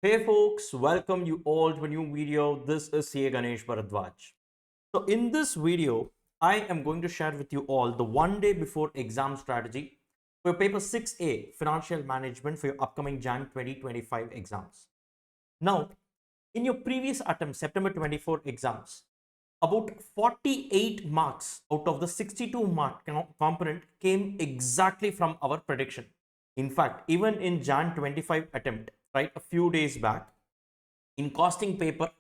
Hey folks, welcome you all to a new video. This is CA Ganesh Bharadwaj. So in this video, I am going to share with you all the one day before exam strategy for paper 6A financial management for your upcoming Jan 2025 exams. Now, in your previous attempt, September 24 exams, about 48 marks out of the 62 mark component came exactly from our prediction. In fact, even in Jan 25 attempt, right, a few days back, in costing paper,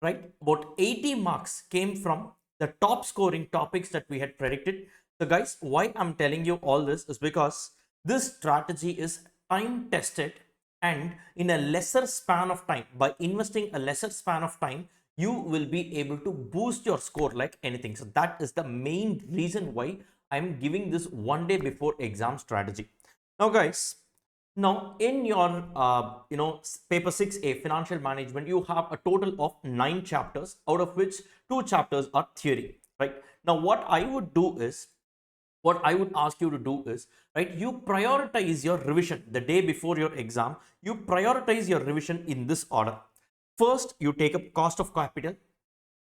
right, about 80 marks came from the top scoring topics that we had predicted. So guys, why I'm telling you all this is because this strategy is time tested, and in a lesser span of time, by investing a lesser span of time, you will be able to boost your score like anything. So that is the main reason why I'm giving this one day before exam strategy. Now guys, now, in your paper 6A financial management, you have a total of 9 chapters, out of which 2 chapters are theory, right? Now, what I would do is, what I would ask you to do is, right, you prioritize your revision the day before your exam. You prioritize your revision in this order. First, you take up cost of capital,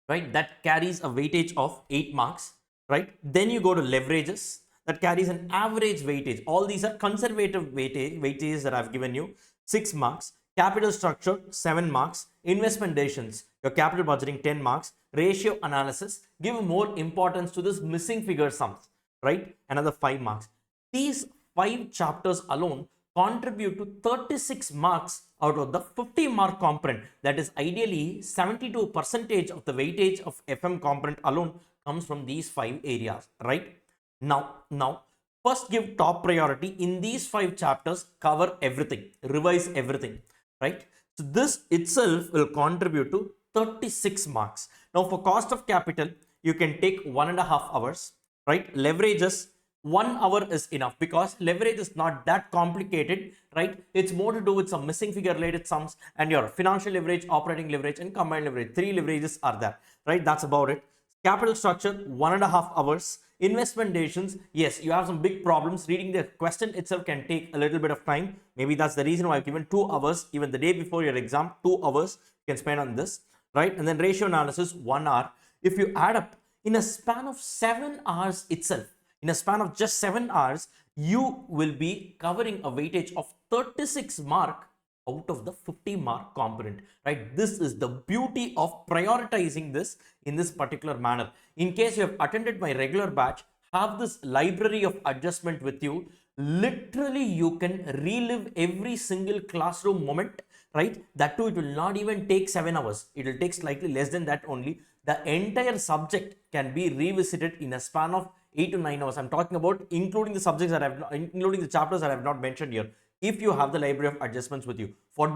right? That carries a weightage of 8 marks, right? Then you go to leverages that carries an average weightage. All these are conservative weightages that I've given you, 6 marks. Capital structure, 7 marks. Investment decisions, your capital budgeting, 10 marks. Ratio analysis, give more importance to this missing figure sums, right? Another 5 marks. These 5 chapters alone contribute to 36 marks out of the 50 mark component. That is ideally 72% of the weightage of FM component alone comes from these 5 areas, right? Now, first give top priority in these 5 chapters, cover everything, revise everything, right? So this itself will contribute to 36 marks. Now for cost of capital, you can take 1.5 hours, right? Leverages, 1 hour is enough because leverage is not that complicated, right? It's more to do with some missing figure related sums and your financial leverage, operating leverage, and combined leverage. 3 leverages are there, right? That's about it. Capital structure, 1.5 hours. Investment decisions, yes, you have some big problems. Reading the question itself can take a little bit of time. Maybe that's the reason why I've given 2 hours. Even the day before your exam, 2 hours you can spend on this, right? And then ratio analysis, 1 hour. If you add up in a span of 7 hours itself, in a span of just 7 hours, you will be covering a weightage of 36 mark out of the 50 mark component, right? This is the beauty of prioritizing this in this particular manner. In case you have attended my regular batch, have this library of adjustment with you. Literally, you can relive every single classroom moment, right? That too, it will not even take 7 hours. It will take slightly less than that only. The entire subject can be revisited in a span of 8 to 9 hours. I'm talking about including the subjects that I've, including the chapters that I have not mentioned here, if you have the library of adjustments with you. For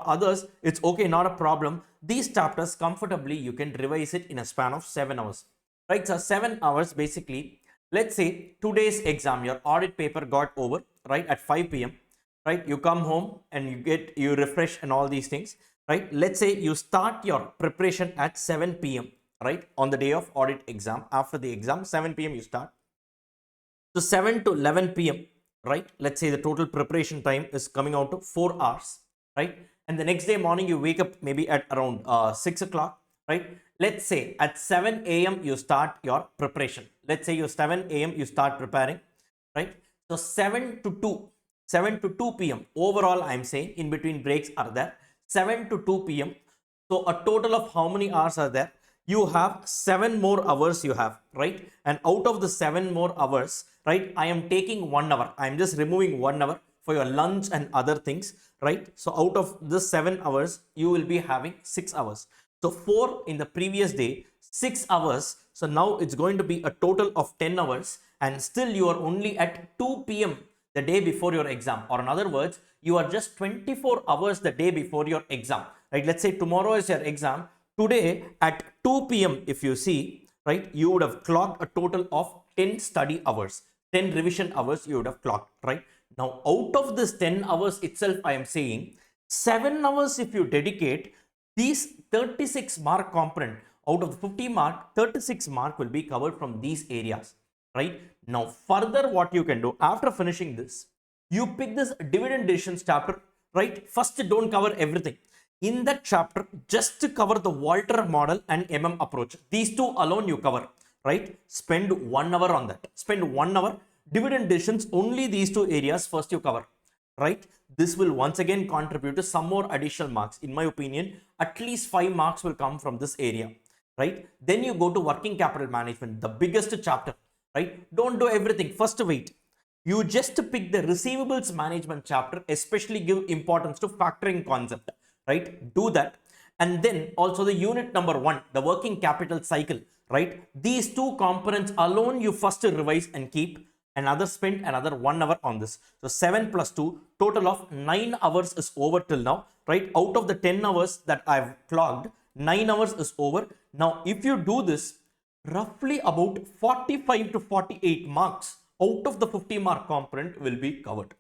others, it's okay, not a problem. These chapters comfortably you can revise it in a span of 7 hours, right? So 7 hours basically. Let's say today's exam, your audit paper got over, right, at 5 p.m., right? You come home and you refresh and all these things, right? Let's say you start your preparation at 7 p.m., right, on the day of audit exam. After the exam, 7 p.m. you start. So 7 to 11 p.m., right? Let's say the total preparation time is coming out to 4 hours, right? And the next day morning, you wake up maybe at around 6 o'clock, right? Let's say at 7 a.m. you start your preparation. Let's say you 7 a.m. you start preparing, right? So 7 to 2 p.m. overall, I'm saying in between breaks are there, 7 to 2 p.m. So a total of how many hours are there? You have 7 more hours you have, right? And out of the 7 more hours, right, I am taking 1 hour. I'm just removing 1 hour for your lunch and other things, right? So out of this 7 hours, you will be having 6 hours. So 4 in the previous day, 6 hours. So now it's going to be a total of 10 hours, and still you are only at 2 p.m. the day before your exam. Or in other words, you are just 24 hours the day before your exam, right? Let's say tomorrow is your exam. Today at 2 p.m. if you see, right, you would have clocked a total of 10 study hours, 10 revision hours you would have clocked, right? Now out of this 10 hours itself, I am saying 7 hours if you dedicate, these 36 mark component out of the 50 mark, 36 mark will be covered from these areas, right? Now further what you can do after finishing this, you pick this dividend decisions chapter, right? First, don't cover everything. In that chapter, just cover the Walter model and approach. These two alone you cover, right? Spend 1 hour on that. Spend 1 hour. Dividend decisions, only these two areas first you cover, right? This will once again contribute to some more additional marks. In my opinion, at least 5 marks will come from this area, right? Then you go to working capital management, the biggest chapter, right? Don't do everything. First, wait. You just pick the receivables management chapter, especially give importance to factoring concept, right? Do that. And then also the unit number 1, the working capital cycle, right? These two components alone you first revise and keep. Another spend another 1 hour on this. So 7 plus 2, total of 9 hours is over till now, right? Out of the 10 hours that I've clocked, 9 hours is over. Now, if you do this, roughly about 45 to 48 marks out of the 50 mark component will be covered,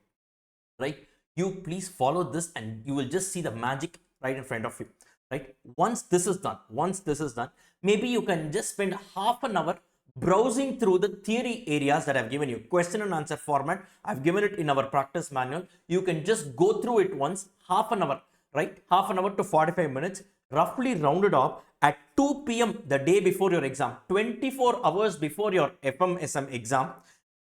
right? You please follow this and you will just see the magic right in front of you, right? Once this is done, maybe you can just spend half an hour browsing through the theory areas that I've given you. Question and answer format, I've given it in our practice manual. You can just go through it once, half an hour, right? Half an hour to 45 minutes, roughly rounded off at 2 p.m. the day before your exam, 24 hours before your FMSM exam,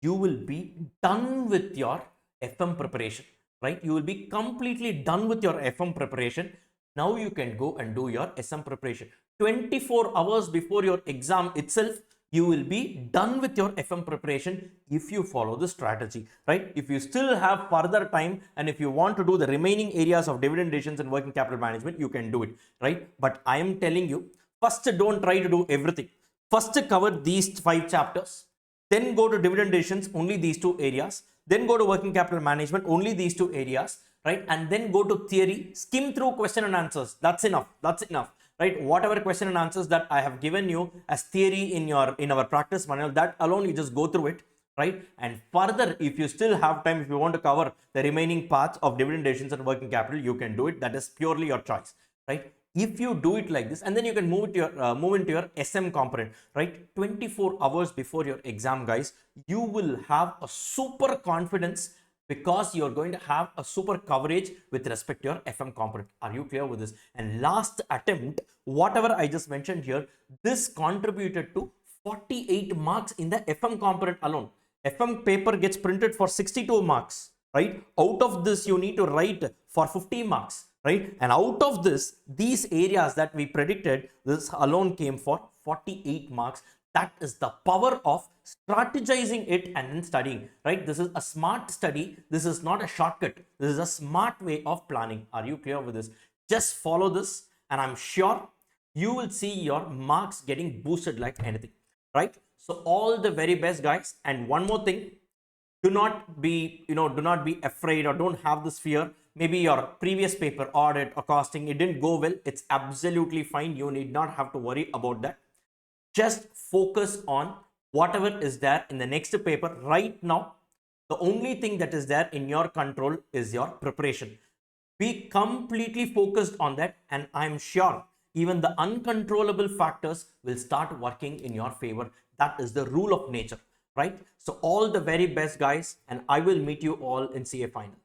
you will be done with your FM preparation, right? You will be completely done with your FM preparation. Now you can go and do your SM preparation. 24 hours before your exam itself, you will be done with your FM preparation if you follow the strategy, right? If you still have further time and if you want to do the remaining areas of dividend decisions and working capital management, you can do it, right? But I am telling you, first don't try to do everything. First cover these 5 chapters, then go to dividend decisions, only these 2 areas, then go to working capital management, only these 2 areas, right? And then go to theory, skim through question and answers. That's enough. That's enough. Right, whatever question and answers that I have given you as theory in our practice manual, that alone you just go through it, right? And further, if you still have time, if you want to cover the remaining parts of dividend decisions and working capital, you can do it. That is purely your choice, right? If you do it like this, and then you can move into your SM component, right? 24 hours before your exam, guys, you will have a super confidence, because you're going to have a super coverage with respect to your FM component. Are you clear with this? And last attempt, whatever I just mentioned here, this contributed to 48 marks in the FM component alone. FM paper gets printed for 62 marks, right? Out of this, you need to write for 50 marks, right? And out of this, these areas that we predicted, this alone came for 48 marks. That is the power of strategizing it and then studying, right? This is a smart study. This is not a shortcut. This is a smart way of planning. Are you clear with this? Just follow this and I'm sure you will see your marks getting boosted like anything, right? So all the very best, guys. And one more thing, do not be afraid or don't have this fear. Maybe your previous paper, audit or costing, it didn't go well. It's absolutely fine. You need not have to worry about that. Just focus on whatever is there in the next paper right now. The only thing that is there in your control is your preparation. Be completely focused on that, and I'm sure even the uncontrollable factors will start working in your favor. That is the rule of nature, right? So all the very best, guys, and I will meet you all in CA final.